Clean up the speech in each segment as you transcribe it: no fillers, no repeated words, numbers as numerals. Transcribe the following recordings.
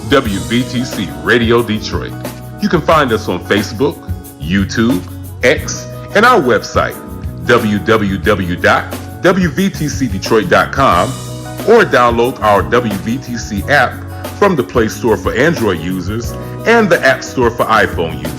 WVTC Radio Detroit. You can find us on Facebook, YouTube, X, and our website, www.wvtcdetroit.com, or download our WVTC app from the Play Store for Android users and the App Store for iPhone users.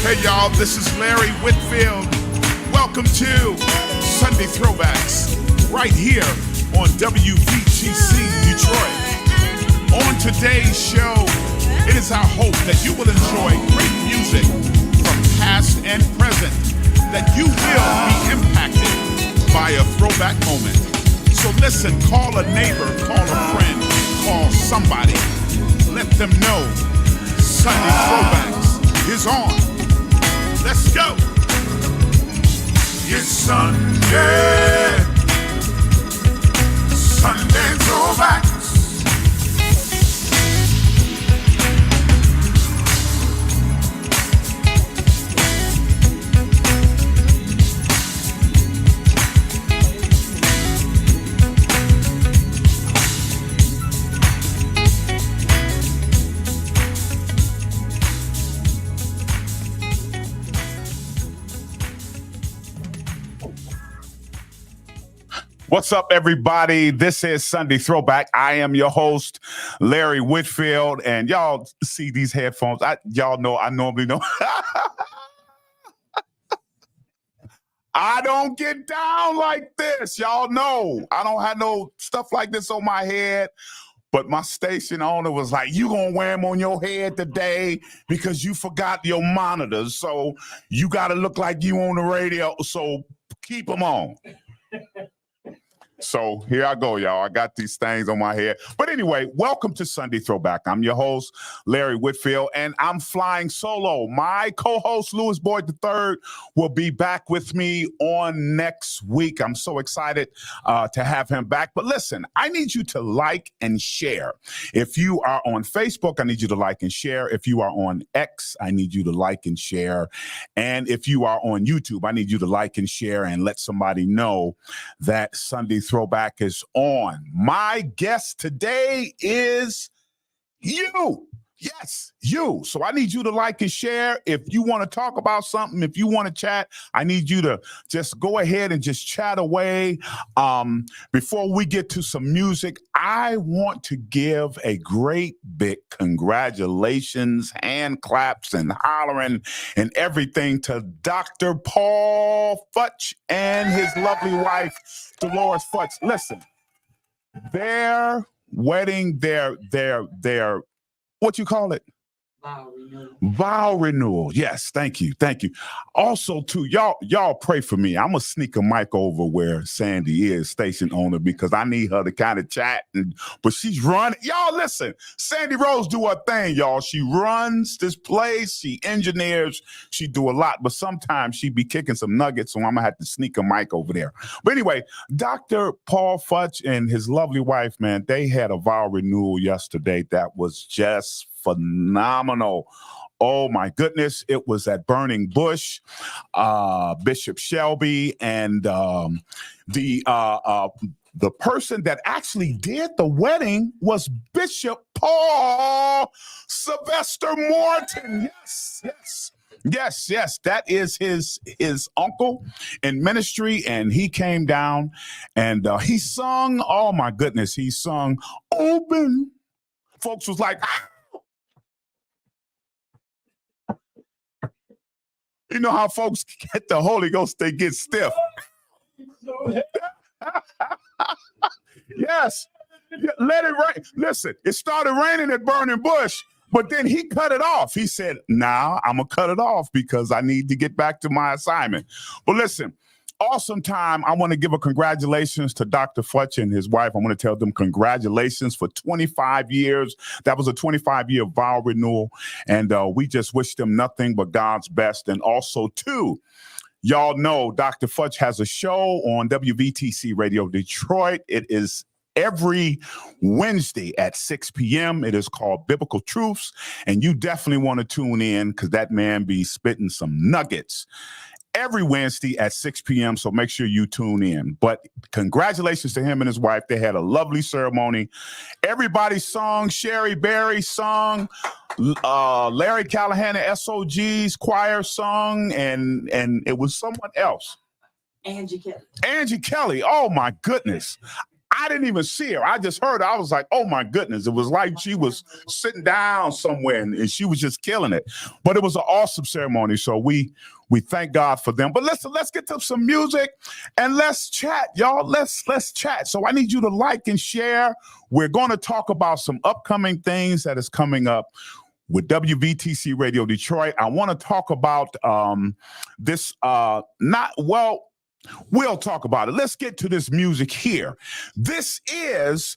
Hey y'all, this is Larry Whitfield. Welcome to Sunday Throwbacks right here on WVTC Detroit. On today's show, it is our hope that you will enjoy great music from past and present, that you will be impacted by a throwback moment. So listen, call a neighbor, call a friend, call somebody. Let them know Sunday Throwbacks is on. Let's go. It's Sunday. Sunday Throwbacks. What's up, everybody? This is Sunday Throwback. I am your host, Larry Whitfield, and y'all see these headphones. Y'all know I normally know. I don't get down like this. Y'all know I don't have no stuff like this on my head. But my station owner was like, you gonna wear them on your head today because you forgot your monitors. So you gotta look like you on the radio. So keep them on. So here I go, y'all. I got these things on my head. But anyway, welcome to Sunday Throwback. I'm your host, Larry Whitfield, and I'm flying solo. My co-host, Louis Boyd III, will be back with me on next week. I'm so excited to have him back. But listen, I need you to like and share. If you are on Facebook, I need you to like and share. If you are on X, I need you to like and share. And if you are on YouTube, I need you to like and share and let somebody know that Sunday Throwback is on. My guest today is you. Yes, you. So I need you to like and share. If you want to talk about something, if you want to chat, I need you to just go ahead and just chat away. Before we get to some music, I want to give a great big congratulations, hand claps and hollering and everything to Dr. Paul Futch and his lovely wife, Dolores Futch. Listen, their wedding, their what you call it? Vow renewal. Vow renewal. Yes, thank you. Also, too, y'all pray for me. I'm gonna sneak a mic over where Sandy is, station owner, because I need her to kind of chat. But she's running. Y'all listen, Sandy Rose do her thing, y'all. She runs this place. She engineers. She do a lot. But sometimes she be kicking some nuggets, so I'm gonna have to sneak a mic over there. But anyway, Dr. Paul Futch and his lovely wife, man, they had a vow renewal yesterday that was just phenomenal. Oh my goodness. It was at Burning Bush, Bishop Shelby, and the person that actually did the wedding was Bishop Paul Sylvester Morton. Yes. That is his uncle in ministry, and he came down and he sung, oh my goodness, he sung Open. Folks was like, ah! You know how folks get the Holy Ghost, they get stiff. Yes. Let it rain. Listen, it started raining at Burning Bush, but then he cut it off. He said, nah, I'm going to cut it off because I need to get back to my assignment. But listen, awesome time. I want to give a congratulations to Dr. Fletcher and his wife. I want to tell them congratulations for 25 years. That was a 25-year vow renewal, and we just wish them nothing but God's best. And also, too, y'all know Dr. Fletcher has a show on WVTC Radio Detroit. It is every Wednesday at 6 p.m. It is called Biblical Truths, and you definitely want to tune in because that man be spitting some nuggets every Wednesday at 6 p.m., so make sure you tune in. But congratulations to him and his wife. They had a lovely ceremony. Everybody sung, Sherry Berry sung, Larry Callahan and SOG's choir sung, and it was someone else. Angie Kelly. Angie Kelly. Oh, my goodness. I didn't even see her. I just heard her. I was like, oh, my goodness. It was like she was sitting down somewhere and she was just killing it. But it was an awesome ceremony. So we thank God for them. But listen, let's get to some music and let's chat, y'all. Let's chat. So I need you to like and share. We're going to talk about some upcoming things that is coming up with WVTC Radio Detroit. I want to talk about we'll talk about it. Let's get to this music here. This is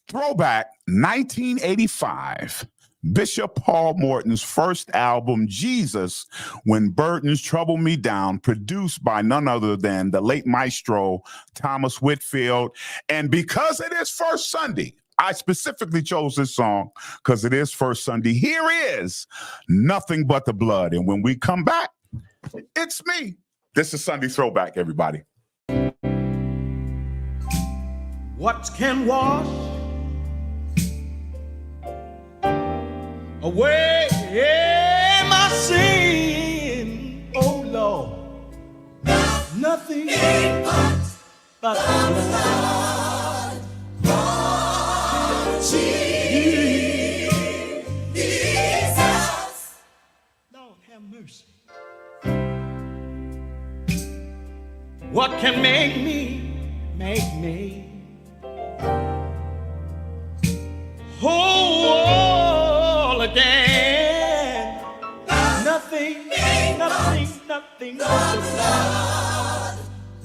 Throwback 1985. Bishop Paul Morton's first album, Jesus, When Burdens Trouble Me Down, produced by none other than the late maestro, Thomas Whitfield. And because it is First Sunday, I specifically chose this song because it is First Sunday. Here is Nothing But the Blood. And when we come back, it's me. This is Sunday Throwback, everybody. What can wash away my sin? Oh Lord, nothing but the blood of Jesus. Lord have mercy. What can make me whole again? Nothing but the blood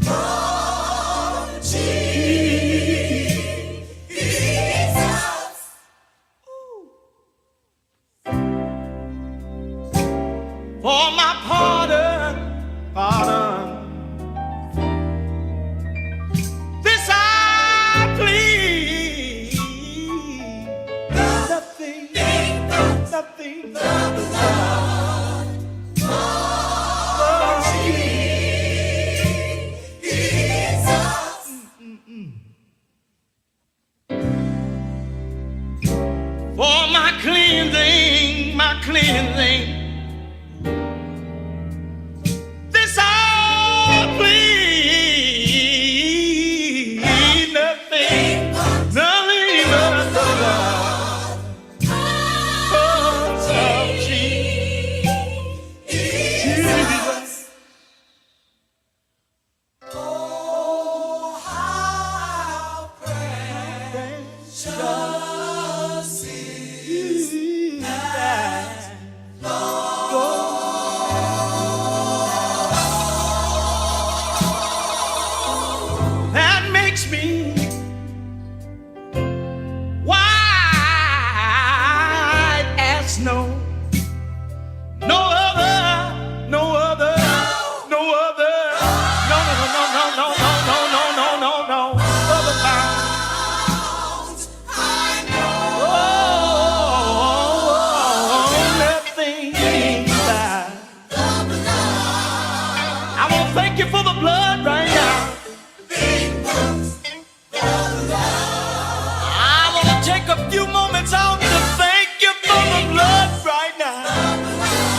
of Jesus. For my pardon. Nothing but the blood of Jesus. For my cleansing, this I plead.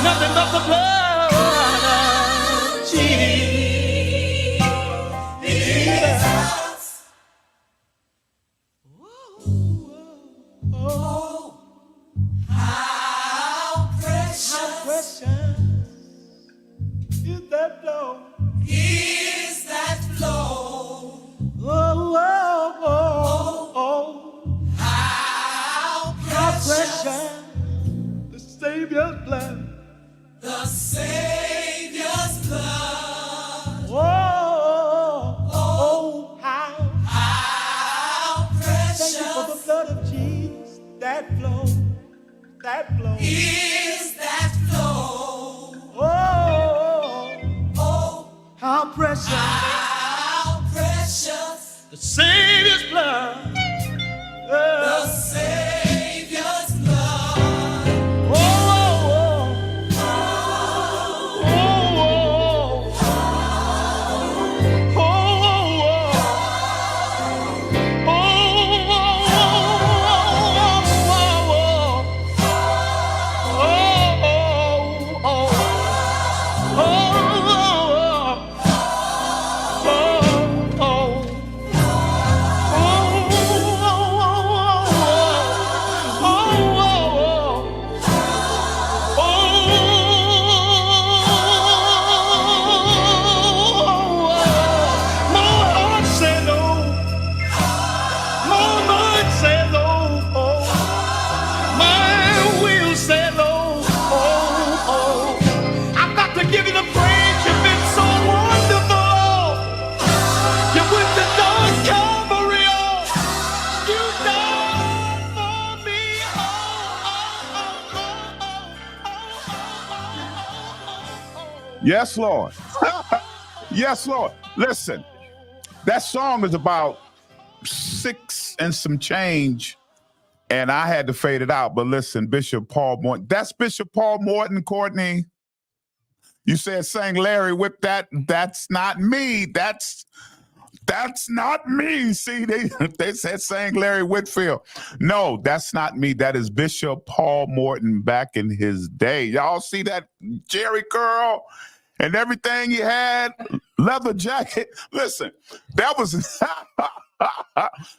Nothing but the blood. The Savior's blood. Oh. that flow. Is that flow. Oh, how precious. How precious. The Savior's blood. The Savior's blood. Oh, oh, oh, oh, give you the praise. You've been so wonderful. You went to North Calvary. You died for me. Yes, Lord. Yes, Lord. Listen, that song is about 6 and some change, and I had to fade it out. But listen, Bishop Paul Morton. That's Bishop Paul Morton, Courtney. You said sang Larry with that. That's not me. That's not me. See, they said sang Larry Whitfield. No, that's not me. That is Bishop Paul Morton back in his day. Y'all see that Jerry curl and everything he had, leather jacket. Listen, that was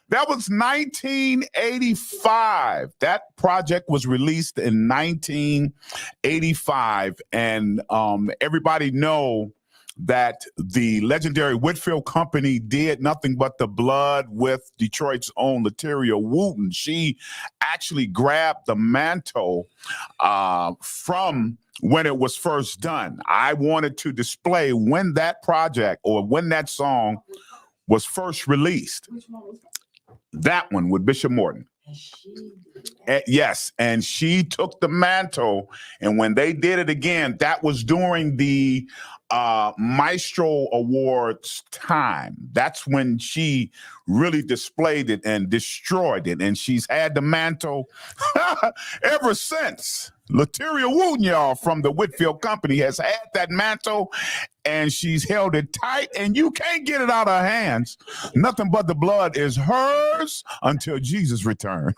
that was 1985. That project was released in 1985, and everybody know that the legendary Whitfield Company did nothing but the blood with Detroit's own Lateria Wooten. She actually grabbed the mantle from when it was first done. I wanted to display when that project or when that song was first released. That one with Bishop Morton. Yes, and she took the mantle, and when they did it again, that was during the Maestro Awards time. That's when she really displayed it and destroyed it, and she's had the mantle ever since. Lateria Wooten, y'all, from the Whitfield Company, has had that mantle, and she's held it tight, and you can't get it out of her hands. Nothing but the blood is hers until Jesus returns.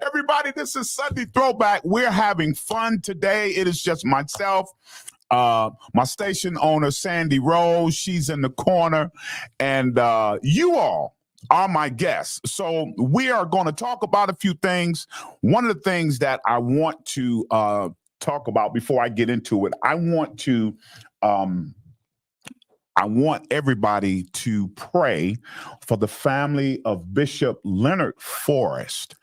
Everybody, this is Sunday Throwback. We're having fun today. It is just myself, my station owner, Sandy Rose. She's in the corner, and you all are my guests. So we are going to talk about a few things. One of the things that I want to talk about before I get into it, I want everybody to pray for the family of Bishop Leonard Forrest,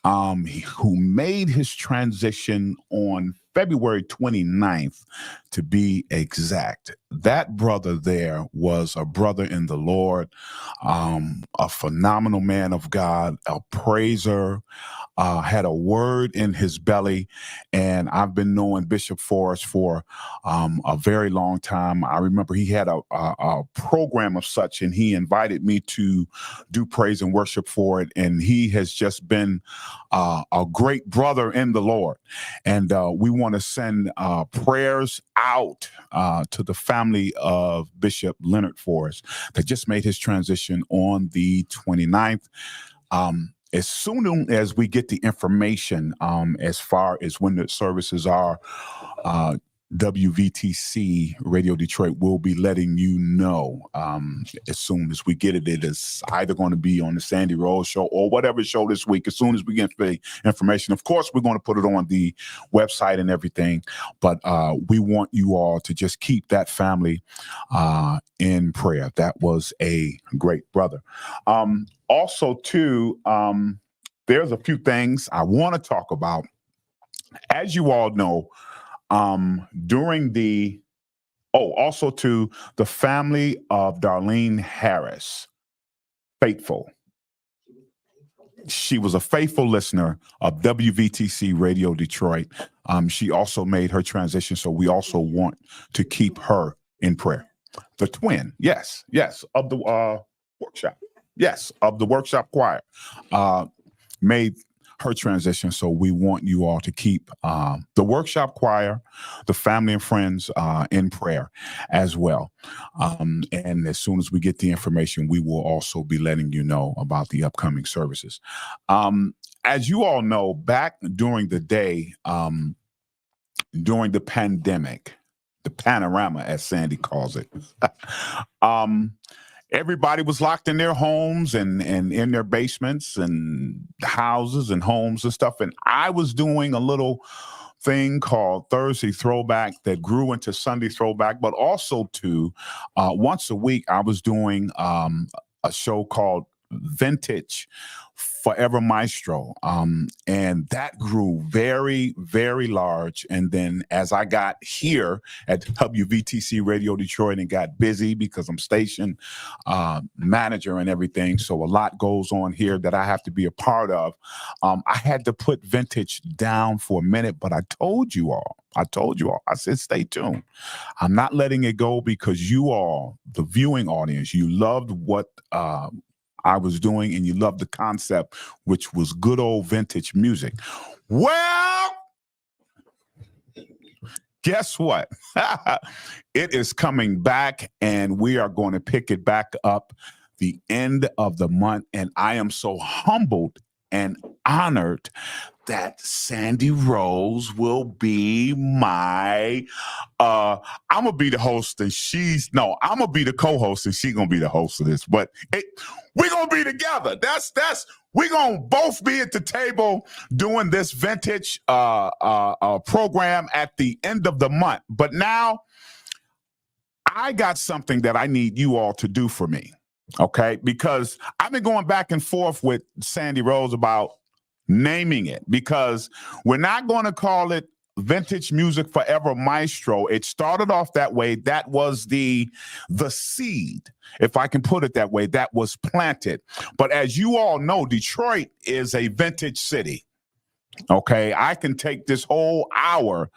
who made his transition on February 29th, to be exact. That brother there was a brother in the Lord, a phenomenal man of God, a praiser, had a word in his belly. And I've been knowing Bishop Forrest for a very long time. I remember he had a program of such, and he invited me to do praise and worship for it. And he has just been a great brother in the Lord. And we want to send prayers out to the family of Bishop Leonard Forrest that just made his transition on the 29th. As soon as we get the information as far as when the services are, WVTC Radio Detroit will be letting you know as soon as we get it. It is either going to be on the Sandy Rose show or whatever show this week. As soon as we get the information, of course, we're going to put it on the website and everything. But we want you all to just keep that family in prayer. That was a great brother. Also, too, there's a few things I want to talk about. As you all know, also to the family of Darlene Harris, faithful. She was a faithful listener of WVTC Radio Detroit. She also made her transition, so we also want to keep her in prayer. The twin, yes, of the workshop. Yes, of the workshop choir. Made her transition, so we want you all to keep the workshop choir, the family and friends in prayer as well. And as soon as we get the information, we will also be letting you know about the upcoming services. As you all know, back during the day, during the pandemic, the panorama, as Sandy calls it, everybody was locked in their homes and in their basements and houses and homes and stuff. And I was doing a little thing called Thursday Throwback that grew into Sunday Throwback, but also once a week, I was doing a show called Vintage Forever Maestro. And that grew very, very large. And then as I got here at WVTC Radio Detroit and got busy because I'm station manager and everything, so a lot goes on here that I have to be a part of. I had to put Vintage down for a minute, but I told you all, I said, stay tuned. I'm not letting it go because you all, the viewing audience, you loved what I was doing, and you loved the concept, which was good old vintage music. Well, guess what? It is coming back, and we are going to pick it back up the end of the month. And I am so humbled and honored that Sandy Rose will be my I'm gonna be the host and I'm gonna be the co-host and she's gonna be the host of this, but we're gonna be together. We're gonna both be at the table doing this vintage program at the end of the month. But now I got something that I need you all to do for me. Okay, because I've been going back and forth with Sandy Rose about naming it, because we're not going to call it Vintage Music Forever Maestro. It started off that way. That was the seed, if I can put it that way, that was planted. But as you all know, Detroit is a vintage city. Okay, I can take this whole hour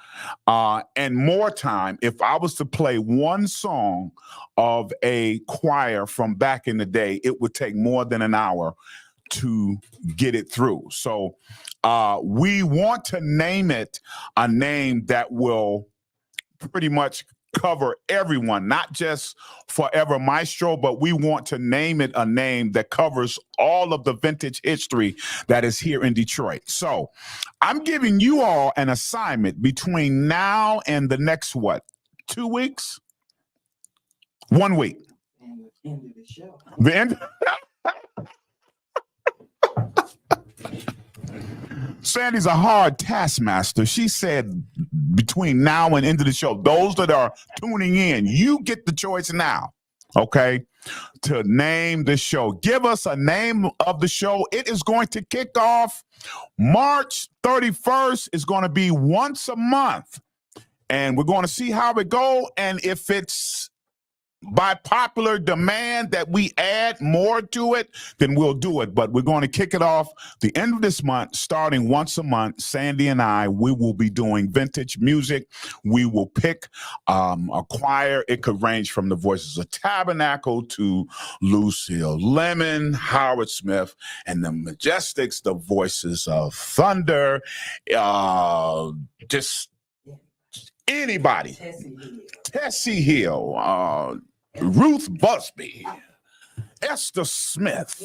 and more time if I was to play one song of a choir from back in the day. It would take more than an hour to get it through. So we want to name it a name that will pretty much cover everyone, not just Forever Maestro, but we want to name it a name that covers all of the vintage history that is here in Detroit. So I'm giving you all an assignment between now and the next, 2 weeks? 1 week. And the end of the show. The end? Sandy's a hard taskmaster. She said between now and end of the show, those that are tuning in, you get the choice now, okay, to name the show. Give us a name of the show. It is going to kick off March 31st. It's going to be once a month, and we're going to see how it go. And if it's by popular demand that we add more to it, then we'll do it. But we're going to kick it off the end of this month, starting once a month. Sandy and I, we will be doing vintage music. We will pick a choir. It could range from the Voices of Tabernacle to Lucille Lemon, Howard Smith, and the Majestics, the Voices of Thunder, just anybody. Tessie Hill, Ruth Busby, Esther Smith,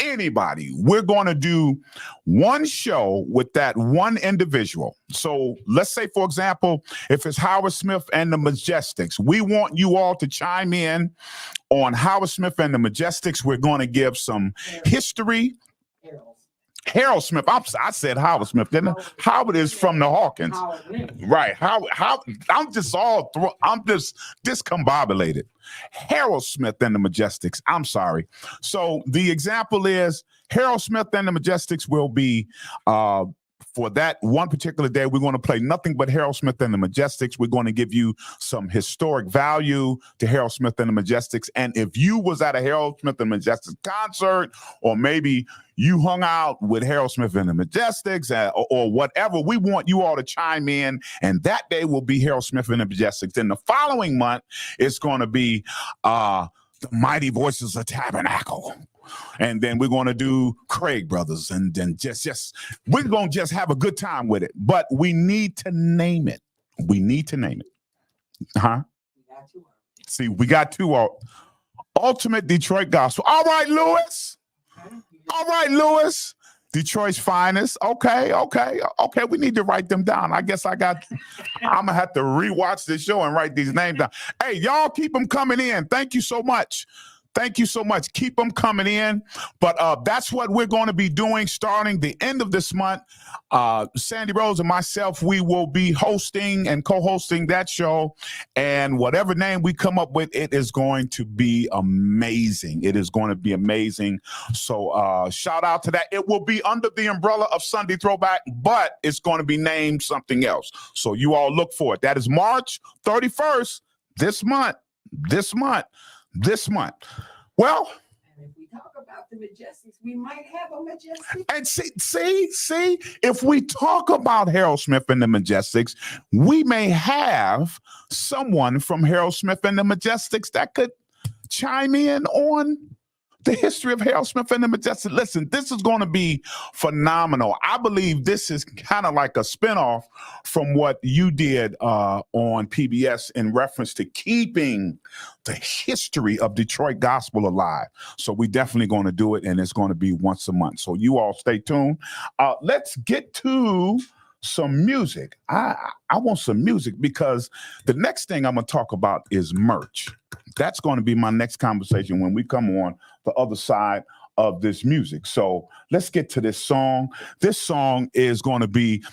anybody. We're going to do one show with that one individual. So let's say, for example, if it's Howard Smith and the Majestics, we want you all to chime in on Howard Smith and the Majestics. We're going to give some history. Harold Smith. I said Howard Smith, didn't I? Howard is from the Hawkins. Right. I'm just discombobulated. Harold Smith and the Majestics. I'm sorry. So the example is Harold Smith and the Majestics will be for that one particular day, we're going to play nothing but Harold Smith and the Majestics. We're going to give you some historic value to Harold Smith and the Majestics. And if you was at a Harold Smith and the Majestics concert, or maybe you hung out with Harold Smith and the Majestics, or whatever, we want you all to chime in. And that day will be Harold Smith and the Majestics. Then the following month, it's going to be the Mighty Voices of Tabernacle. And then we're going to do Craig Brothers, and then we're going to just have a good time with it. But we need to name it. We need to name it. Huh? See, we got two. Ultimate Detroit Gospel. All right, Lewis. All right, Lewis. Detroit's finest. Okay. We need to write them down. I guess I'm going to have to rewatch this show and write these names down. Hey, y'all keep them coming in. Thank you so much. Thank you so much. Keep them coming in. But that's what we're going to be doing starting the end of this month. Sandy Rose and myself, we will be hosting and co-hosting that show. And whatever name we come up with, it is going to be amazing. It is going to be amazing. So shout out to that. It will be under the umbrella of Sunday Throwback, but it's going to be named something else. So you all look for it. That is March 31st, this month. Well, And if we talk about the Majestics, we might have a Majestic. and see, if we talk about Harold Smith and the Majestics, we may have someone from Harold Smith and the Majestics that could chime in on the history of Harold Smith and the Majestics. Listen, this is going to be phenomenal. I believe this is kind of like a spinoff from what you did on PBS in reference to keeping the history of Detroit gospel alive. So we definitely going to do it, and it's going to be once a month. So you all stay tuned. Let's get to some music. I want some music, because the next thing I'm going to talk about is merch. That's going to be my next conversation when we come on the other side of this music. So let's get to this song. This song is going to be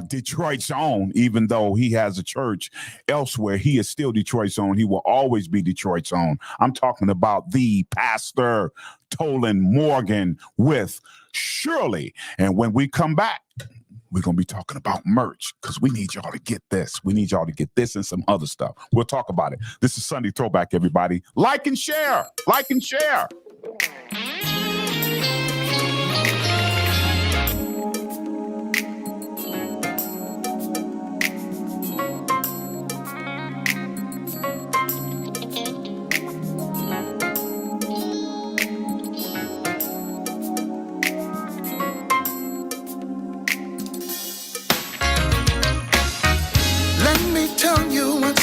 Detroit's own. Even though he has a church elsewhere, he is still Detroit's own. He will always be Detroit's own. I'm talking about the Pastor Tolan Morgan with Shirley. And when we come back, we're going to be talking about merch, because we need y'all to get this. We need y'all to get this and some other stuff. We'll talk about it. This is Sunday Throwback, everybody. Like and share. Like and share.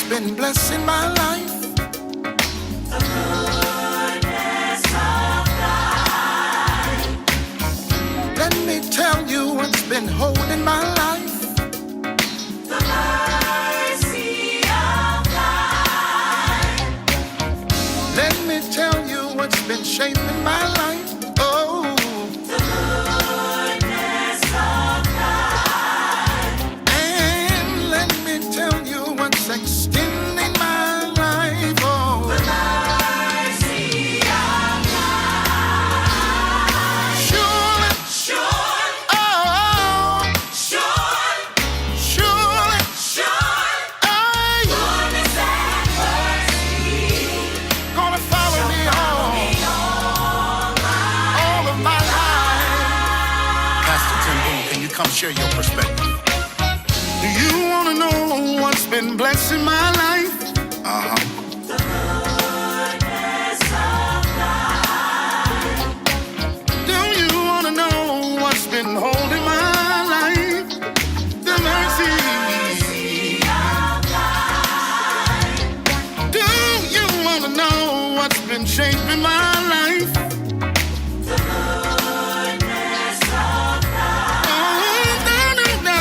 Been blessing my life. The goodness of God. Let me tell you what's been holding my life. The mercy of God. Let me tell you what's been shaping my life. Oh, The goodness of God. and let me tell you what's extending my life. Oh, The mercy of God. surely, Sure, oh, sure, surely, sure. I Goodness and mercy gonna follow me all of my life. Pastor Tim Boone, can you come share your perspective? Do you wanna know what's been blessing my life? Uh-huh. The goodness of God. Do you wanna know what's been holding my life? The mercy. of God. Do you wanna know what's been shaping my life? The goodness of God. Oh, no.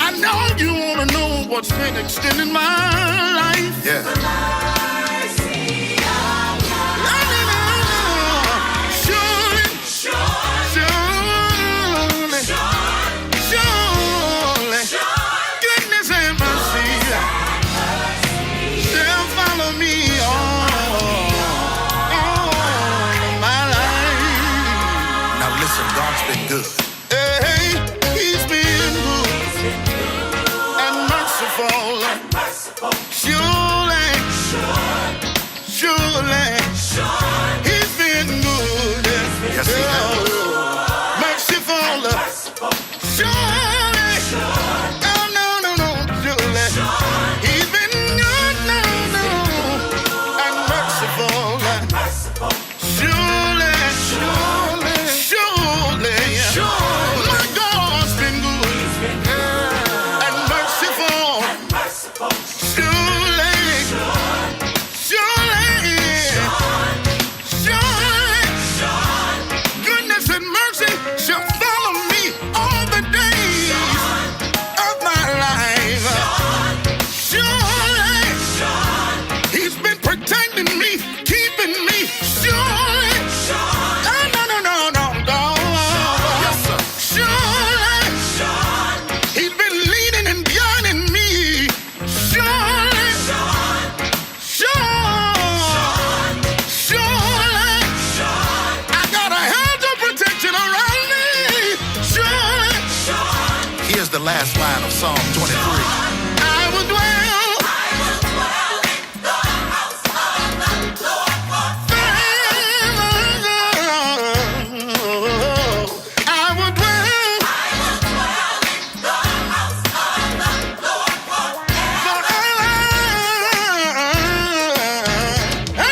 I know you wanna know what's been extending my life. Yeah. Mercy of God. Surely, Sure, surely, sure, surely, sure. goodness and mercy shall follow me all my life. Now listen, God's been good. Hey, he's been merciful. Surely, surely, he's been good. Yes, he has. Merciful. Surely, oh no, surely, he's been good, no, and merciful. Surely, my God's been good and merciful. Surely, goodness and mercy shall follow me all the days of my life. Surely, he's been protecting me, keeping me. Surely, no. Yes, sir. Surely, he's been leading and guiding me. Surely, I got a hedge of protection around me. Surely. Here's the last line of Psalm 23. I will dwell. I will dwell.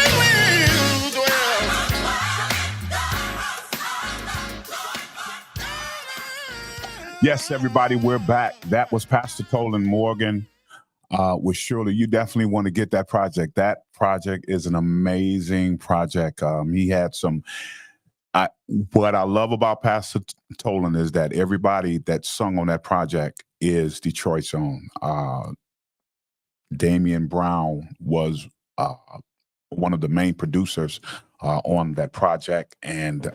I will dwell. Yes, everybody, we're back. That was Pastor Tolan Morgan with Shirley. You definitely want to get that project. That project is an amazing project. He had some. What I love about Pastor Tolan is that everybody that sung on that project is Detroit's own. Damian Brown was one of the main producers on that project, and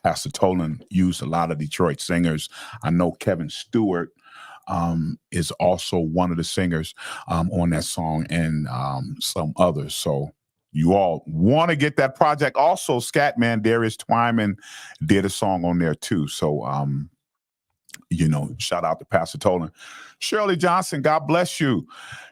Pastor Tolan used a lot of Detroit singers. I know Kevin Stewart is also one of the singers on that song, and some others. So you all want to get that project. Also, Scatman Darius Twyman did a song on there too. So shout out to Pastor Tolan. Shirley Johnson, God bless you.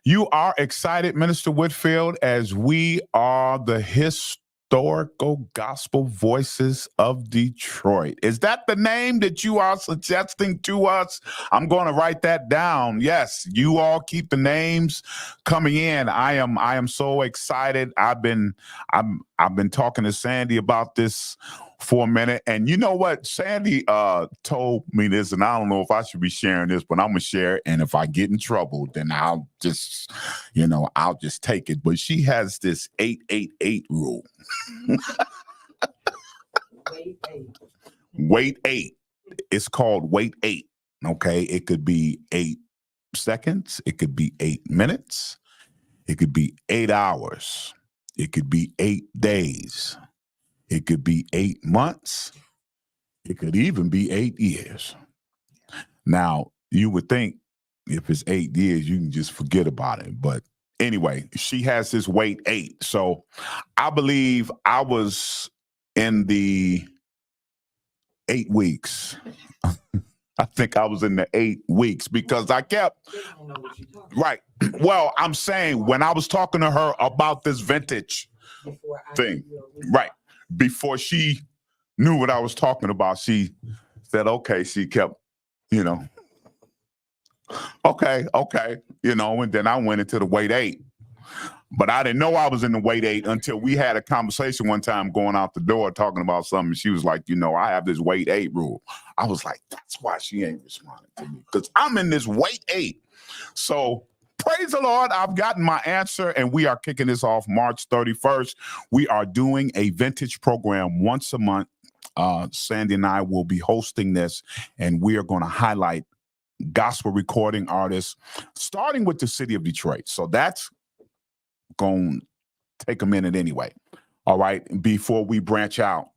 You are excited, Minister Whitfield, as we are the historical gospel voices of Detroit. Is that the name that you are suggesting to us? I'm going to write that down. Yes, you all keep the names coming in. I am so excited. I've been talking to Sandy about this for a minute, and you know what? Sandy told me this, and I don't know if I should be sharing this, but I'm gonna share it. And if I get in trouble, then I'll just take it. But she has this 888 rule. Wait 8. It's called wait 8. Okay, it could be 8 seconds. It could be 8 minutes. It could be 8 hours. It could be 8 days. It could be 8 months. It could even be 8 years. Now, you would think if it's 8 years, you can just forget about it. But anyway, she has this wait 8. So I believe I was in the 8 weeks. I think I was in the 8 weeks because I kept, right. Well, I'm saying when I was talking to her about this vintage thing, right. Before she knew what I was talking about, she said, okay, she kept, okay, and then I went into the wait 8. But I didn't know I was in the wait 8 until we had a conversation one time going out the door talking about something. She was like, I have this wait 8 rule. I was like, that's why she ain't responding to me, because I'm in this wait 8. So praise the Lord, I've gotten my answer, and we are kicking this off March 31st. We are doing a vintage program once a month. Sandy and I will be hosting this, and we are going to highlight gospel recording artists, starting with the city of Detroit. So that's going to take a minute anyway, all right, before we branch out.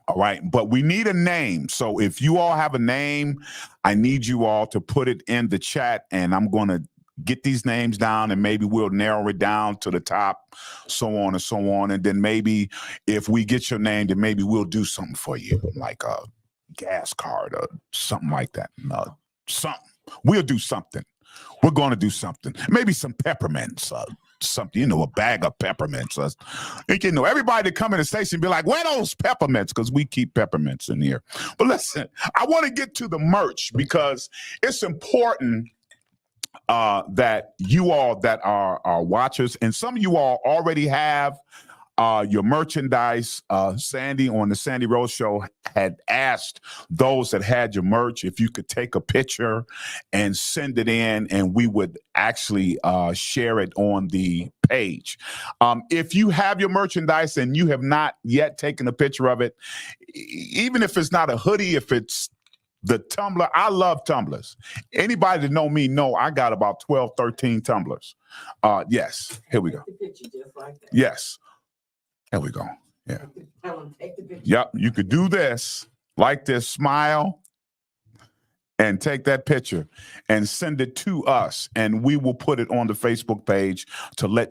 All right, but we need a name. So if you all have a name, I need you all to put it in the chat, and I'm going to get these names down, and maybe we'll narrow it down to the top, so on and so on. And then maybe if we get your name, then maybe we'll do something for you, like a gas card or something like that. Something. We'll do something. We're going to do something. Maybe some peppermints, something, a bag of peppermints. Everybody that come in the station be like, where those peppermints? Because we keep peppermints in here. But listen, I want to get to the merch because it's important that you all that are watchers, and some of you all already have your merchandise. Sandy on the Sandy Rose Show had asked those that had your merch if you could take a picture and send it in, and we would actually share it on the page. If you have your merchandise and you have not yet taken a picture of it, even if it's not a hoodie, if it's the tumbler, I love tumblers. Anybody that know me know I got about 12, 13 tumblers. Yes, here we go. The picture just like that. Yes. There we go. Yeah. Tell them, take the picture. Yep. You could do this, like this, smile, and take that picture and send it to us, and we will put it on the Facebook page to let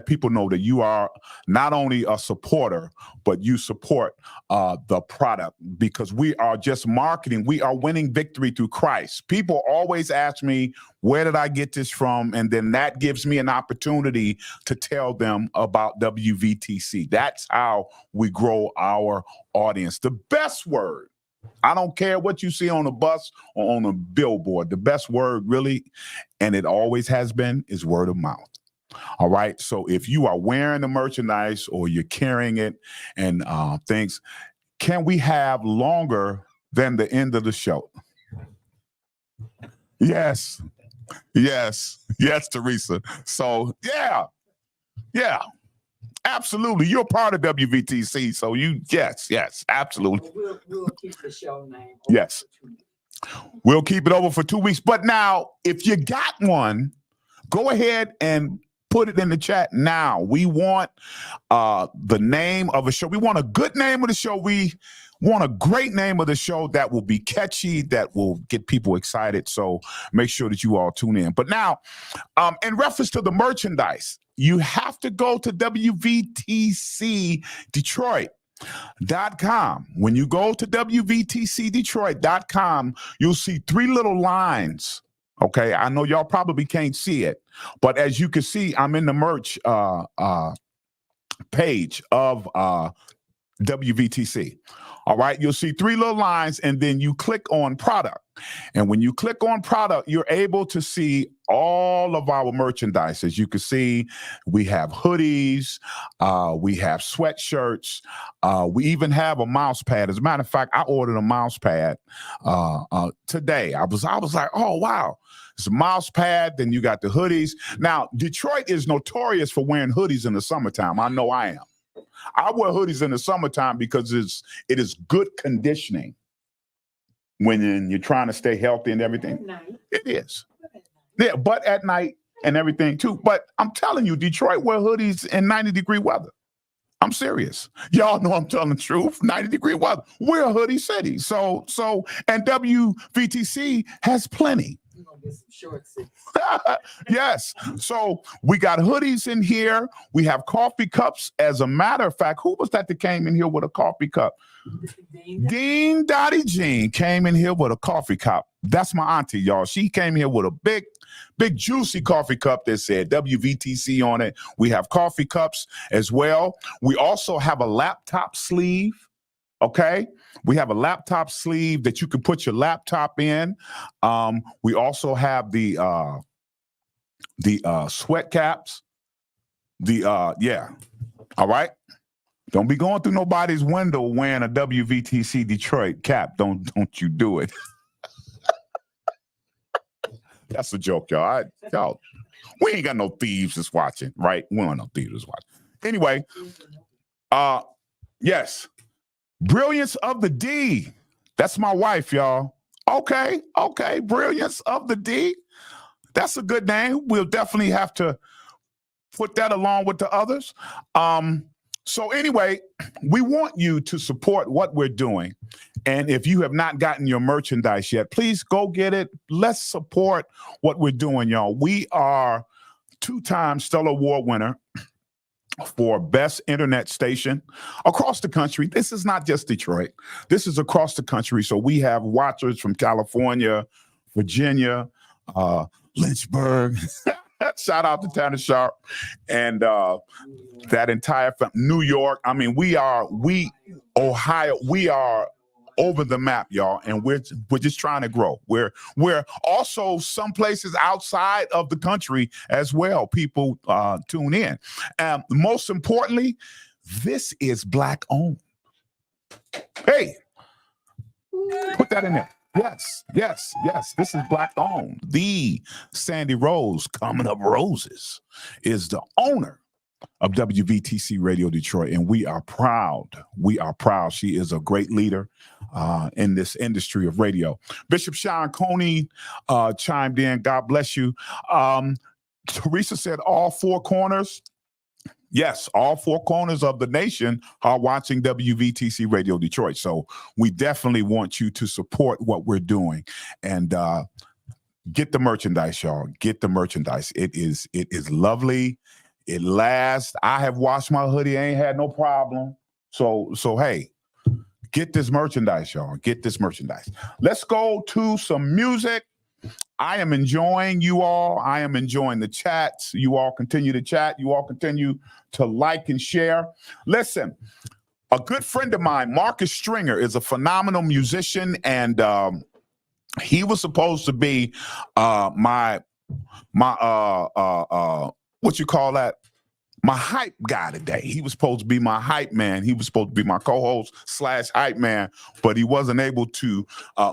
people know that you are not only a supporter, but you support the product, because we are just marketing. We are winning victory through Christ. People always ask me, where did I get this from? And then that gives me an opportunity to tell them about WVTC. That's how we grow our audience. The best word, I don't care what you see on a bus or on a billboard. The best word, really, and it always has been, is word of mouth. All right. So if you are wearing the merchandise or you're carrying it and things, can we have longer than the end of the show? Yes. Yes. Yes, Teresa. So yeah. Absolutely. You're part of WVTC. So yes, absolutely. We'll keep the show name. Yes. We'll keep it over for 2 weeks. But now, if you got one, go ahead and put it in the chat now. We want the name of a show. We want a good name of the show. We want a great name of the show that will be catchy, that will get people excited. So make sure that you all tune in. But now, in reference to the merchandise, you have to go to WVTCDetroit.com. When you go to WVTCDetroit.com, you'll see 3 little lines. Okay, I know y'all probably can't see it, but as you can see, I'm in the merch page of WVTC. All right, you'll see 3 little lines, and then you click on product. And when you click on product, you're able to see all of our merchandise. As you can see, we have hoodies, we have sweatshirts, we even have a mouse pad. As a matter of fact, I ordered a mouse pad today. I was like, oh wow, it's a mouse pad. Then you got the hoodies. Now, Detroit is notorious for wearing hoodies in the summertime. I know I am. I wear hoodies in the summertime because it is good conditioning when you're trying to stay healthy and everything. At night. It is. Yeah, but at night and everything too. But I'm telling you, Detroit wear hoodies in 90-degree weather. I'm serious. Y'all know I'm telling the truth. 90-degree weather. We're a hoodie city. So and WVTC has plenty. You're gonna get some shorts. Yes. So we got hoodies in here. We have coffee cups. As a matter of fact, who was that came in here with a coffee cup? Dean Dottie Jean came in here with a coffee cup. That's my auntie, y'all. She came here with a big, juicy coffee cup that said WVTC on it. We have coffee cups as well. We also have a laptop sleeve. Okay. We have a laptop sleeve that you can put your laptop in. We also have the sweat caps. Yeah. All right. Don't be going through nobody's window wearing a WVTC Detroit cap. Don't you do it. That's a joke, y'all. We ain't got no thieves that's watching, right? We don't know thieves that's watching. Anyway, yes. Brilliance of the D. That's my wife, y'all. Okay. Brilliance of the D. That's a good name. We'll definitely have to put that along with the others. So anyway, we want you to support what we're doing. And if you have not gotten your merchandise yet, please go get it. Let's support what we're doing, y'all. We are 2-time Stellar Award winner for best internet station across the country. This is not just Detroit. This is across the country. So we have watchers from California, Virginia, Lynchburg. Shout out to Tanner Sharp and that entire New York. I mean, Ohio, we are over the map, y'all, and we're just trying to grow. We're also some places outside of the country as well. People tune in. Most importantly, this is Black owned. Hey, put that in there. Yes. This is Black owned. The Sandy Rose, Coming Up Roses, is the owner of WVTC Radio Detroit, and we are proud. She is a great leader in this industry of radio. Bishop Sean Coney chimed in. God bless you. Teresa said all four corners. Yes, all four corners of the nation are watching WVTC Radio Detroit. So we definitely want you to support what we're doing and get the merchandise, y'all. Get the merchandise. It is lovely. It lasts. I have washed my hoodie. I ain't had no problem. So hey, get this merchandise, y'all. Get this merchandise. Let's go to some music. I am enjoying you all. I am enjoying the chats. You all continue to chat. You all continue to like and share. Listen, a good friend of mine, Marcus Stringer, is a phenomenal musician, and he was supposed to be my what you call that? My hype guy today. He was supposed to be my hype man. He was supposed to be my co-host / hype man, but he wasn't able to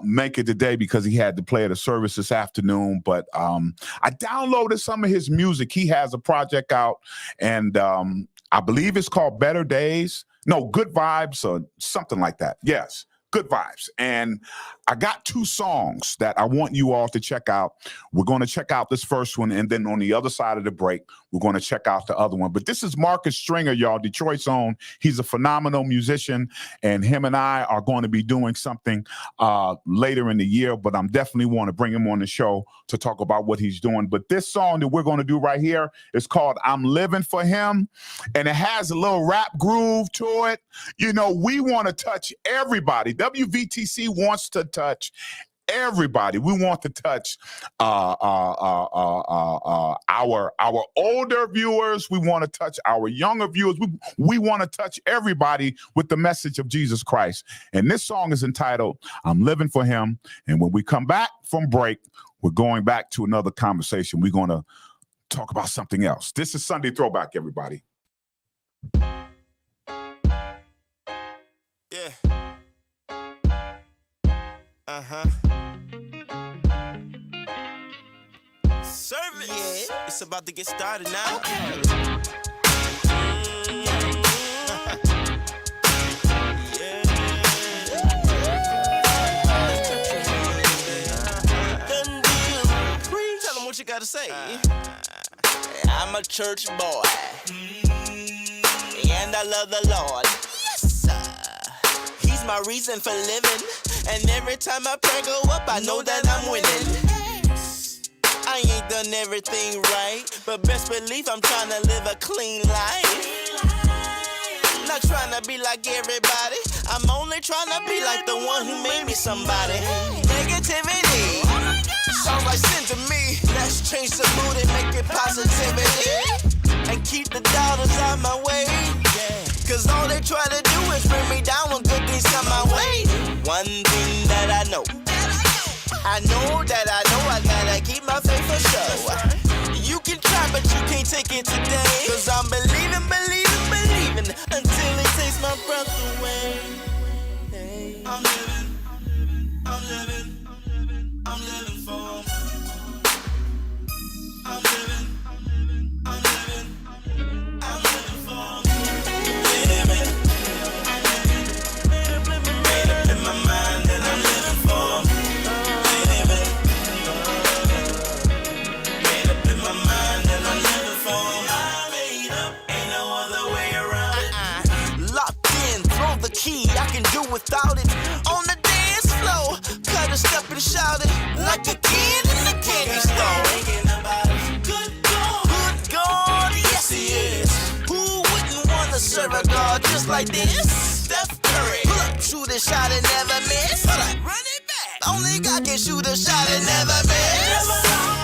make it today because he had to play at a service this afternoon. But I downloaded some of his music. He has a project out, and I believe it's called Better Days. No, Good Vibes or something like that. Yes. Good Vibes. And I got two songs that I want you all to check out. We're going to check out this first one, and then on the other side of the break, we're going to check out the other one. But this is Marcus Stringer, y'all, Detroit's own. He's a phenomenal musician, and him and I are going to be doing something later in the year, but I'm definitely want to bring him on the show to talk about what he's doing. But this song that we're going to do right here is called I'm Living for Him, and it has a little rap groove to it. You know, we want to touch everybody. WVTC wants to touch everybody. We want to touch our older viewers. We want to touch our younger viewers. We want to touch everybody with the message of Jesus Christ. And this song is entitled I'm Living for Him. And when we come back from break, we're going back to another conversation. We're going to talk about something else. This is Sunday Throwback, everybody. Yeah. Service. Yeah. It's about to get started now. Okay. Tell them what you gotta say. I'm a church boy, and I love the Lord. Yes, He's my reason for living. And every time I pray go up, I know that I'm winning. I ain't done everything right, but best believe I'm trying to live a clean life. Not trying to be like everybody, I'm only trying to be like the one who made me somebody. Negativity sounds like sin to me. Let's change the mood and make it positivity, and keep the doubters out my way. Cause all they try to do is bring me down when good things come my way. One thing that I know I gotta keep my faith for sure. You can try, but you can't take it today. Cause I'm believing until it takes my breath away. Hey. I'm living for. I'm living for. Made up in my mind that I'm living for. Made up in my mind that I'm living for. I made up, ain't no other way around it. Locked in, throw the key, I can do without it. On the dance floor, cut a step and shout it like a kid in the candy store. Good God, yes he is. Who wouldn't want to serve a God just like this? Steph Curry, pull up, shoot a shot and never miss. Run it back. Only God can shoot a shot and never miss.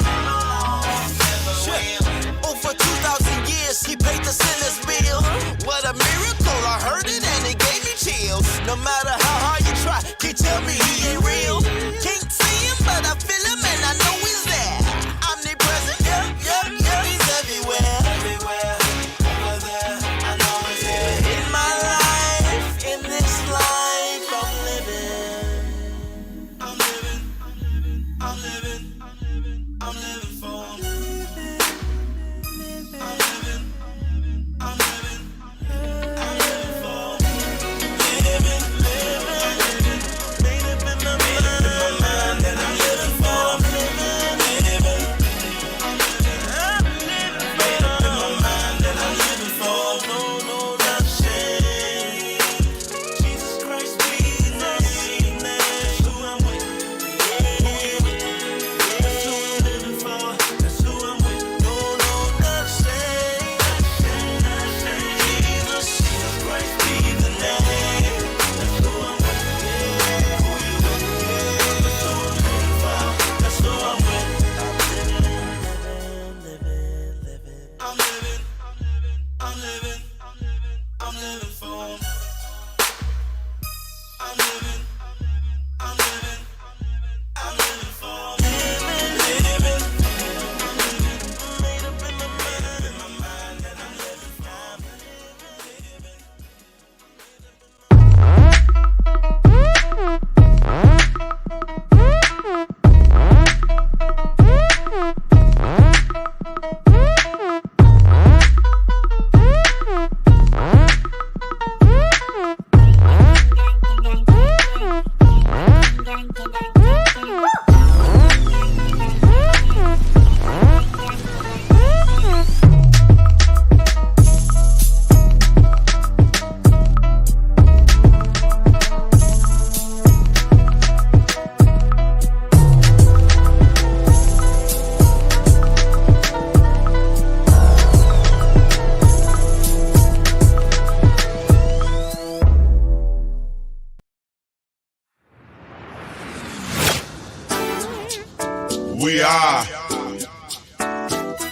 are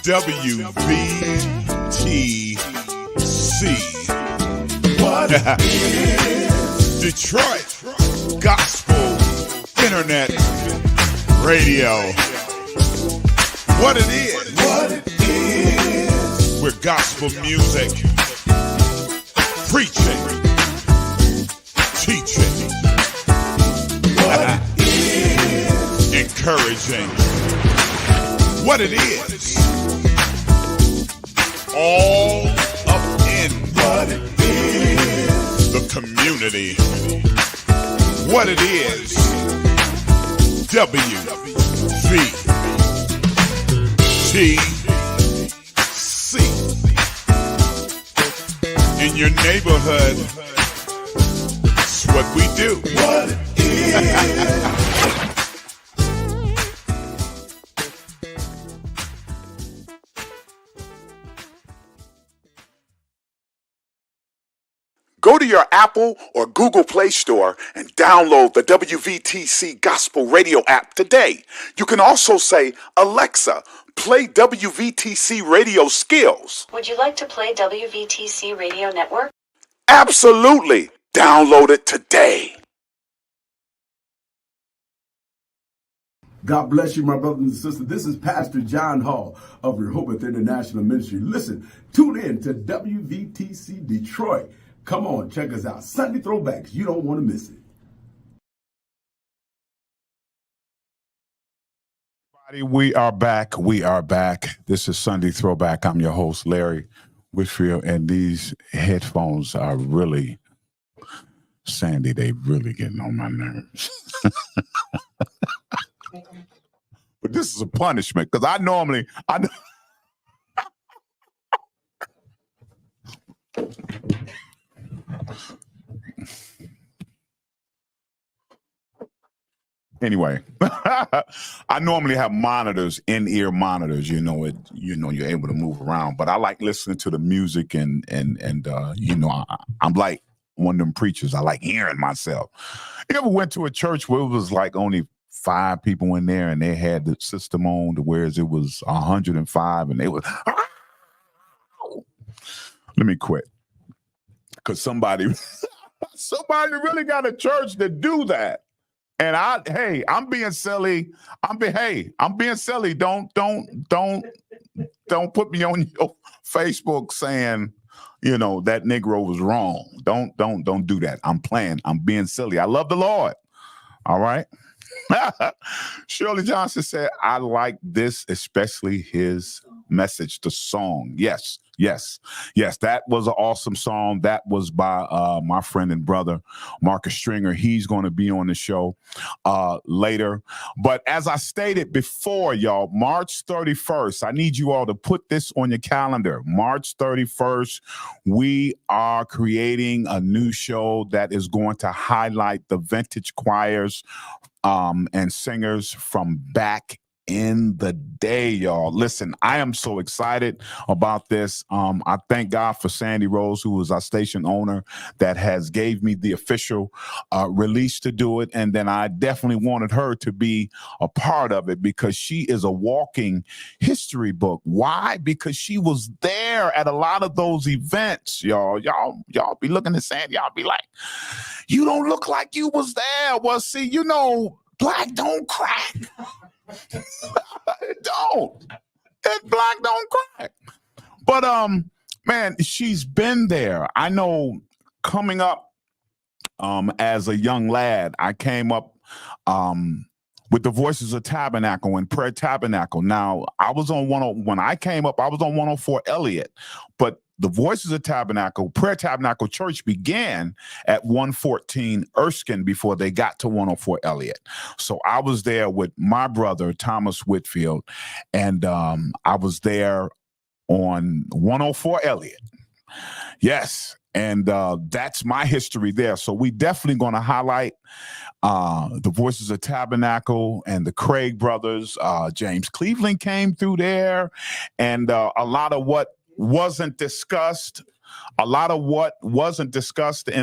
WVTC. What is Detroit Gospel Internet Radio? What it is? We're gospel music, preaching, teaching, encouraging. What it is? All up in what it is. The community. What it is? WVTC. In your neighborhood, it's what we do. What it is. Go to your Apple or Google Play Store and download the WVTC Gospel Radio app today. You can also say, Alexa, play WVTC Radio Skills. Would you like to play WVTC Radio Network? Absolutely. Download it today. God bless you, my brothers and sisters. This is Pastor John Hall of Rehoboth International Ministry. Listen, tune in to WVTC Detroit. Come on, check us out. Sunday Throwbacks. You don't want to miss it. We are back. We are back. This is Sunday Throwback. I'm your host, Larry Whitfield, and these headphones are really, Sandy, they really getting on my nerves. But this is a punishment because I Anyway, I normally have monitors, in-ear monitors. You're able to move around. But I like listening to the music, and I'm like one of them preachers. I like hearing myself. You ever went to a church where it was like only 5 people in there, and they had the system on, to whereas it was 105, and they was. Let me quit, because somebody really got a church to do that. And I'm being silly. I'm being silly. Don't put me on your Facebook saying, that Negro was wrong. Don't do that. I'm playing. I'm being silly. I love the Lord. All right. Shirley Johnson said, I like this, especially his message, the song. Yes. That was an awesome song. That was by my friend and brother, Marcus Stringer. He's going to be on the show later. But as I stated before, y'all, March 31st, I need you all to put this on your calendar. March 31st, we are creating a new show that is going to highlight the vintage choirs and singers from back in the day, y'all. Listen, I am so excited about this. I thank God for Sandy Rose, who is our station owner, that has gave me the official release to do it. And then I definitely wanted her to be a part of it because she is a walking history book. Why? Because she was there at a lot of those events, y'all. Y'all be looking at Sandy, y'all be like, you don't look like you was there. Well, see, black don't crack. It don't. That black don't crack. But man, she's been there. I know coming up as a young lad, I came up with the Voices of Tabernacle and Prayer Tabernacle. Now, when I came up, I was on 104 Elliott, but the Voices of Tabernacle, Prayer Tabernacle Church began at 114 Erskine before they got to 104 Elliott. So I was there with my brother, Thomas Whitfield, and I was there on 104 Elliott. Yes, and that's my history there. So we definitely going to highlight the Voices of Tabernacle and the Craig brothers. James Cleveland came through there, and a lot of what wasn't discussed in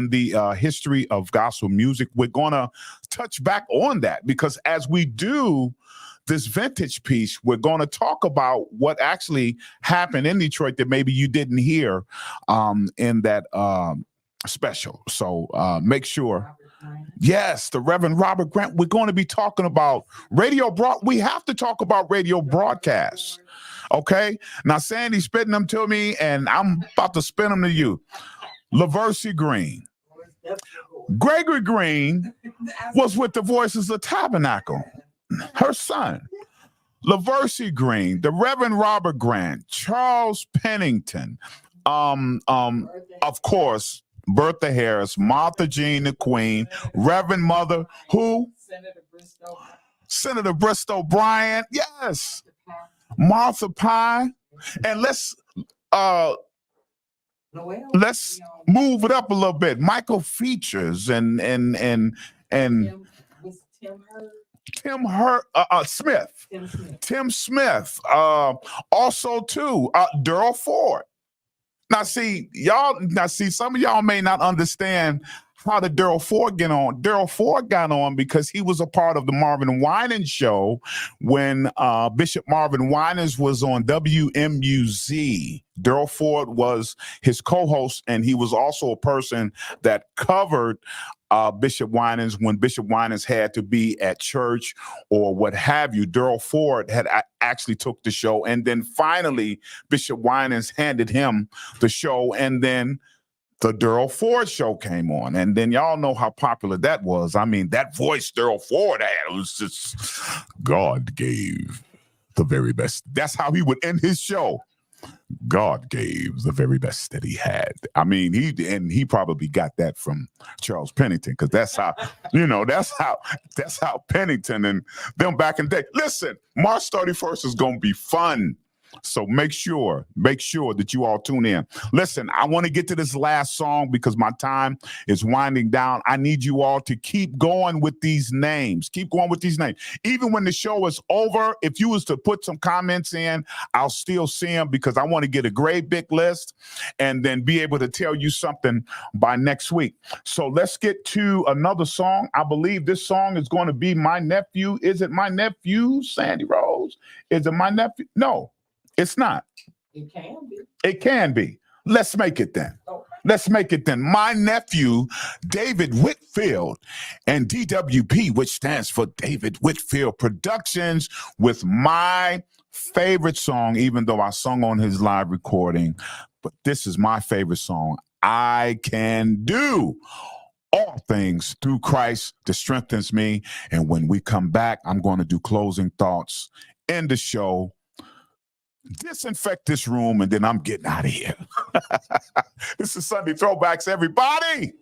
the history of gospel music. We're going to touch back on that because as we do this vintage piece, we're going to talk about what actually happened in Detroit that maybe you didn't hear in that special. So make sure. Yes, the Reverend Robert Grant. We're going to be talking about we have to talk about radio broadcasts. Okay. Now, Sandy's spitting them to me, and I'm about to spin them to you. LaVersie Green. Gregory Green was with the Voices of Tabernacle. Her son. LaVersie Green, the Reverend Robert Grant, Charles Pennington, of course, Bertha Harris, Martha Jean the Queen, Reverend Mother, who? Senator Bristow Bryant, yes. Martha Pye. And let's move it up a little bit. Michael Features and Tim Smith. Also too, Daryl Ford. Now see, some of y'all may not understand how did Daryl Ford get on. Daryl Ford got on because he was a part of the Marvin Winans show when Bishop Marvin Winans was on WMUZ. Daryl Ford was his co-host, and he was also a person that covered Bishop Winans when Bishop Winans had to be at church or what have you. Daryl Ford had actually took the show, and then finally Bishop Winans handed him the show, and then the Daryl Ford show came on, and then y'all know how popular that was. I mean, that voice Daryl Ford had was just, God gave the very best. That's how he would end his show. God gave the very best that he had. I mean, he probably got that from Charles Pennington, because that's how, that's how Pennington and them back in the day. Listen, March 31st is going to be fun. So make sure that you all tune in. Listen, I want to get to this last song because my time is winding down. I need you all to keep going with these names. Keep going with these names. Even when the show is over, if you was to put some comments in, I'll still see them because I want to get a great big list and then be able to tell you something by next week. So let's get to another song. I believe this song is going to be My Nephew. Is it My Nephew, Sandy Rose? Is it My Nephew? No. It's not. It can be. It can be. Let's make it then. Okay. Let's make it then. My nephew, David Whitfield, and DWP, which stands for David Whitfield Productions, with my favorite song, even though I sung on his live recording. But this is my favorite song. I can do all things through Christ that strengthens me. And when we come back, I'm going to do closing thoughts in the show. Disinfect this room, and then I'm getting out of here. This is Sunday Throwbacks, everybody.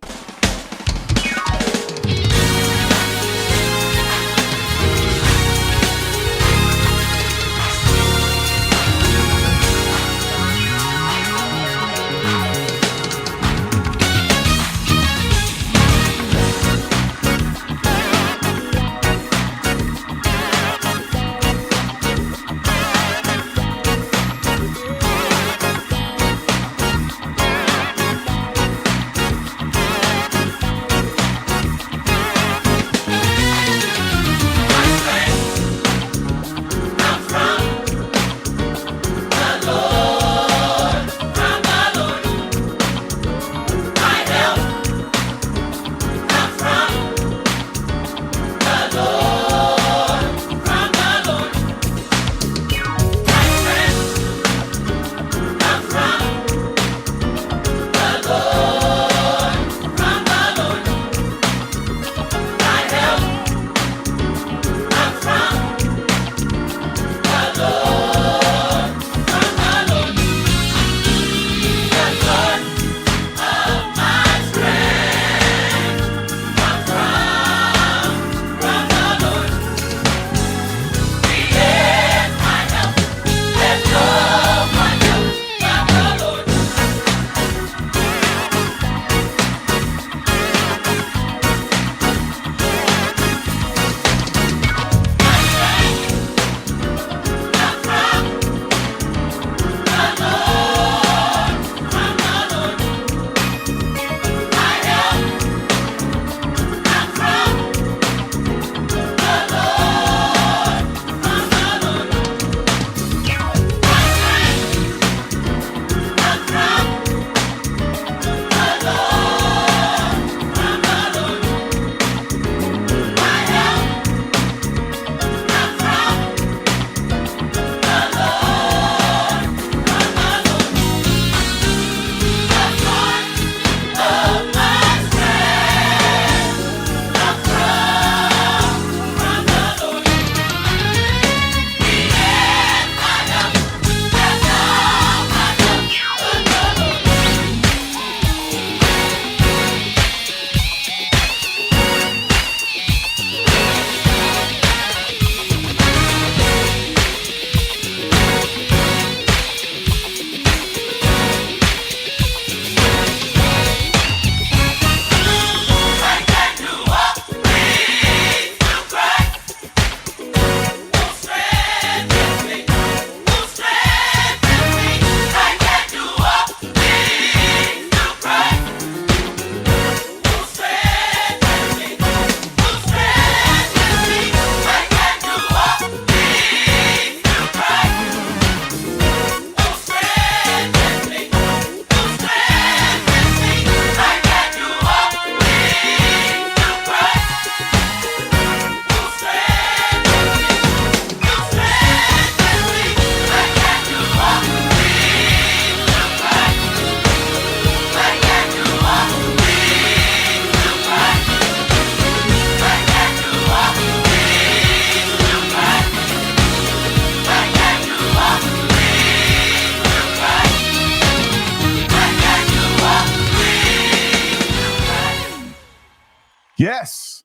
Yes,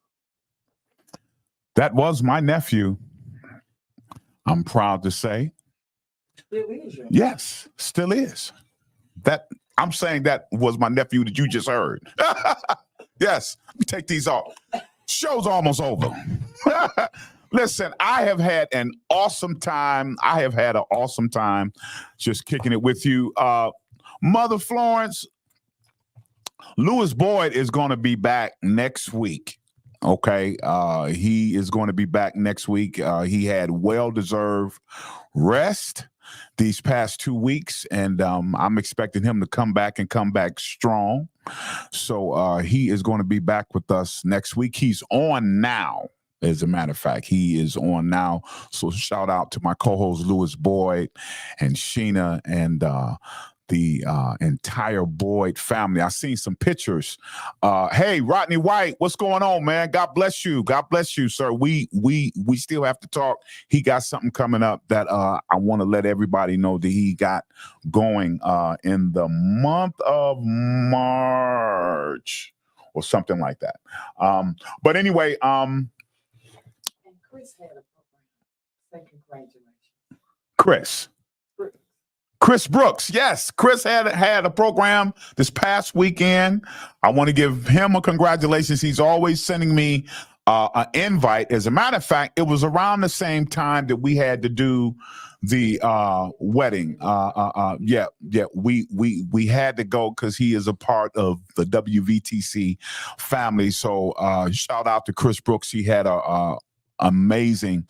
that was my nephew. I'm proud to say. Still is your Yes, still is. That I'm saying that was my nephew that you just heard. Yes, let me take these off. Show's almost over. Listen, I have had an awesome time. Just kicking it with you. Mother Florence, Lewis Boyd is going to be back next week. Okay. He is going to be back next week. He had well-deserved rest these past 2 weeks, and I'm expecting him to come back strong. So he is going to be back with us next week. He's on now. As a matter of fact, he is on now. So shout out to my co-host Lewis Boyd and Sheena and the entire Boyd family. I seen some pictures. Hey, Rodney White, what's going on, man? God bless you. God bless you, sir. We still have to talk. He got something coming up that I want to let everybody know that he got going in the month of March or something like that. But anyway, and Chris had a program. Say congratulations. Chris Brooks. Yes, Chris had a program this past weekend. I want to give him a congratulations. He's always sending me an invite. As a matter of fact, it was around the same time that we had to do the wedding. We had to go because he is a part of the WVTC family. So shout out to Chris Brooks. He had a amazing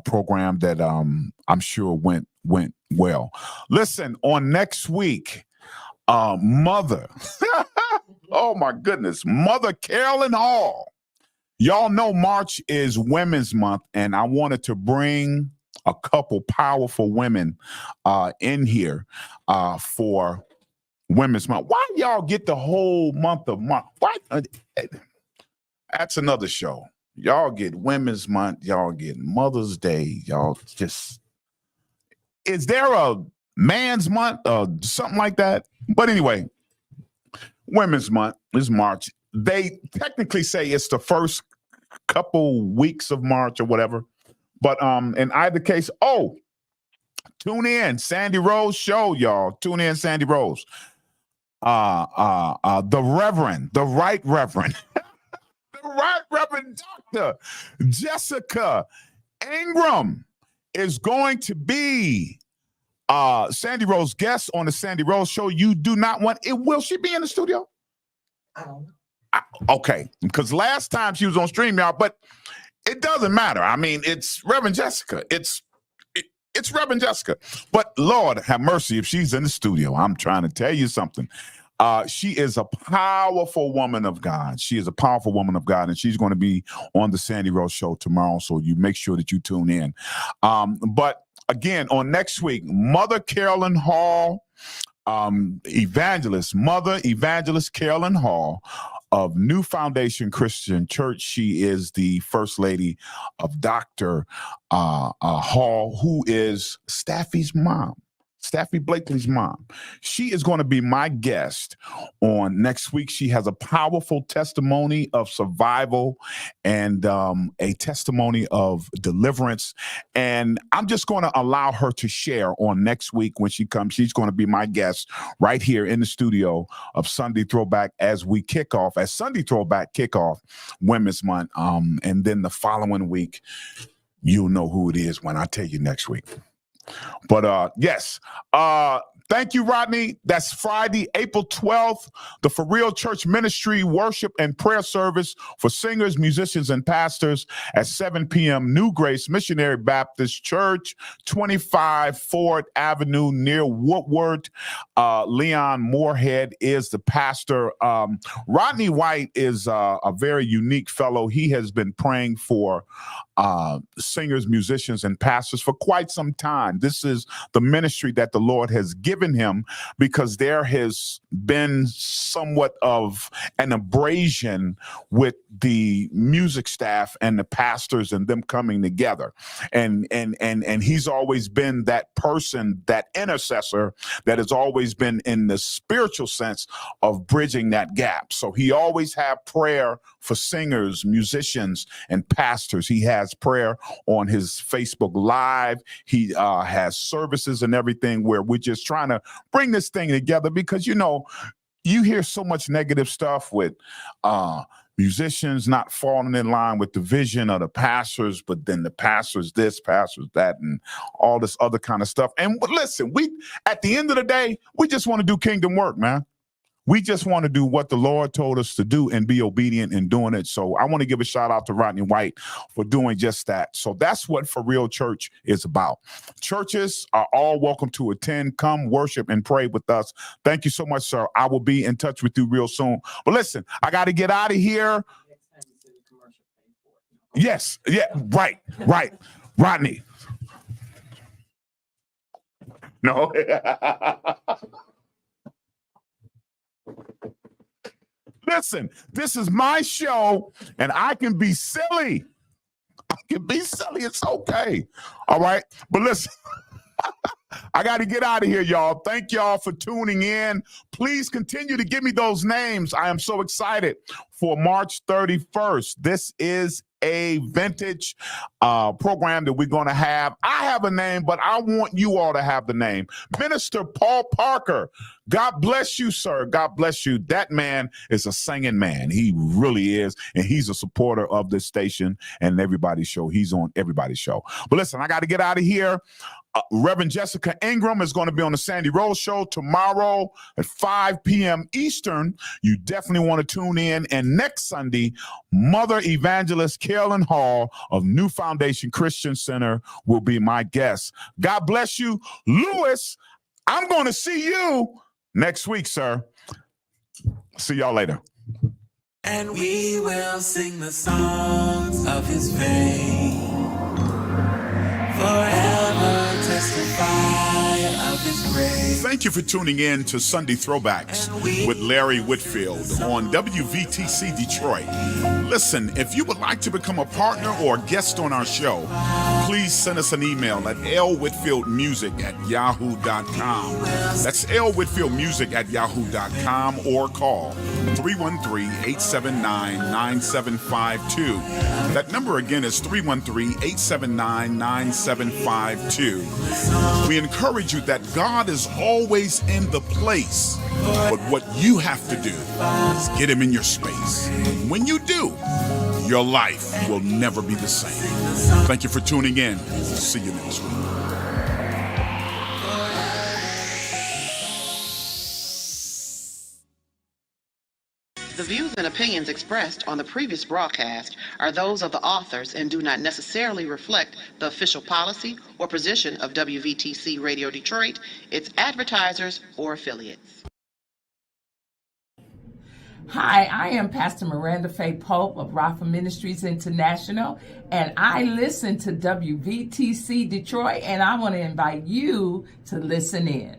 program that I'm sure went well. Listen, on next week, Mother, oh my goodness, Mother Carolyn Hall. Y'all know March is Women's Month, and I wanted to bring a couple powerful women in here for Women's Month. Why y'all get the whole month of March? Why? That's another show. Y'all get Women's Month. Y'all get Mother's Day. Y'all just, is there a Man's Month or something like that? But anyway, Women's Month is March. They technically say it's the first couple weeks of March or whatever. But in either case, tune in, Sandy Rose Show, y'all. Tune in, Sandy Rose. The Right Reverend. The Right Reverend Dr. Jessica Ingram is going to be Sandy Rose guest on the Sandy Rose Show. You do not want it. Will she be in the studio? I don't know. Okay, because last time she was on StreamYard, but it doesn't matter. I mean, it's Reverend Jessica. It's Reverend Jessica. But Lord have mercy if she's in the studio. I'm trying to tell you something. She is a powerful woman of God. She is a powerful woman of God, and she's going to be on the Sandy Rose Show tomorrow. So you make sure that you tune in. But again, on next week, Mother Carolyn Hall, Mother Evangelist Carolyn Hall of New Foundation Christian Church. She is the First Lady of Dr. Hall, who is Staffy's mom. Staffy Blakely's mom. She is going to be my guest on next week. She has a powerful testimony of survival and a testimony of deliverance. And I'm just going to allow her to share on next week when she comes. She's going to be my guest right here in the studio of Sunday Throwback as Sunday Throwback kickoff Women's Month. And then the following week, you'll know who it is when I tell you next week. But yes, thank you, Rodney. That's Friday, April 12th, the For Real Church Ministry Worship and Prayer Service for singers, musicians, and pastors at 7 p.m. New Grace Missionary Baptist Church, 25 Ford Avenue near Woodward. Leon Moorhead is the pastor. Rodney White is a very unique fellow. He has been praying for singers, musicians, and pastors for quite some time. This is the ministry that the Lord has given him because there has been somewhat of an abrasion with the music staff and the pastors and them coming together. And he's always been that person, that intercessor that has always been in the spiritual sense of bridging that gap. So he always had prayer for singers, musicians, and pastors. He has prayer on his Facebook Live. He has services and everything where we're just trying to bring this thing together because, you know, you hear so much negative stuff with musicians not falling in line with the vision of the pastors, but then the pastors this, pastors that, and all this other kind of stuff. And listen, we at the end of the day, we just want to do kingdom work, man. We just want to do what the Lord told us to do and be obedient in doing it. So I want to give a shout out to Rodney White for doing just that. So that's what For Real Church is about. Churches are all welcome to attend. Come worship and pray with us. Thank you so much, sir. I will be in touch with you real soon. But listen, I got to get out of here. Yes. Yeah. Right. Rodney. No. Listen, this is my show, and I can be silly. It's okay. All right. But listen, I got to get out of here, y'all. Thank y'all for tuning in. Please continue to give me those names. I am so excited for March 31st. This is a vintage program that we're going to have. I have a name, but I want you all to have the name. Minister Paul Parker. God bless you, sir. God bless you. That man is a singing man. He really is. And he's a supporter of this station and everybody's show. He's on everybody's show. But listen, I got to get out of here. Reverend Jessica Ingram is going to be on the Sandy Rose Show tomorrow at 5 p.m. Eastern. You definitely want to tune in. And next Sunday, Mother Evangelist Carolyn Hall of New Foundation Christian Center will be my guest. God bless you. Lewis, I'm going to see you next week, sir. See y'all later. And we will sing the songs of his fame. Forever testify of his grace. Thank you for tuning in to Sunday Throwbacks with Larry Whitfield on WVTC Detroit. Listen, if you would like to become a partner or a guest on our show, please send us an email at lwhitfieldmusic@yahoo.com. That's lwhitfieldmusic@yahoo.com or call 313-879-9752. That number again is 313-879-9752. We encourage you that God is always in the place, but what you have to do is get him in your space. When you do, your life will never be the same. Thank you for tuning in. See you next week. The views and opinions expressed on the previous broadcast are those of the authors and do not necessarily reflect the official policy or position of WVTC Radio Detroit, its advertisers, or affiliates. Hi, I am Pastor Miranda Faye Pope of Rafa Ministries International, and I listen to WVTC Detroit, and I want to invite you to listen in.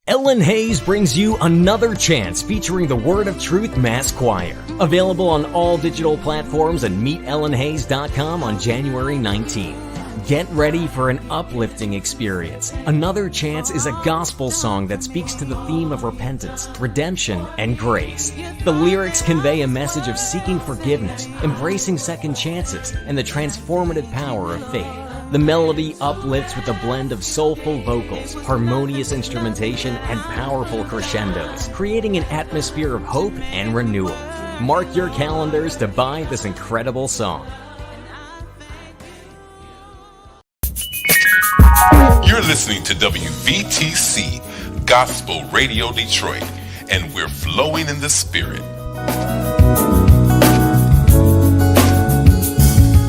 Ellen Hayes brings you Another Chance featuring the Word of Truth Mass Choir. Available on all digital platforms and meetellenhayes.com on January 19th. Get ready for an uplifting experience. Another Chance is a gospel song that speaks to the theme of repentance, redemption, and grace. The lyrics convey a message of seeking forgiveness, embracing second chances, and the transformative power of faith. The melody uplifts with a blend of soulful vocals, harmonious instrumentation, and powerful crescendos, creating an atmosphere of hope and renewal. Mark your calendars to buy this incredible song. You're listening to WVTC Gospel Radio Detroit, and we're flowing in the Spirit.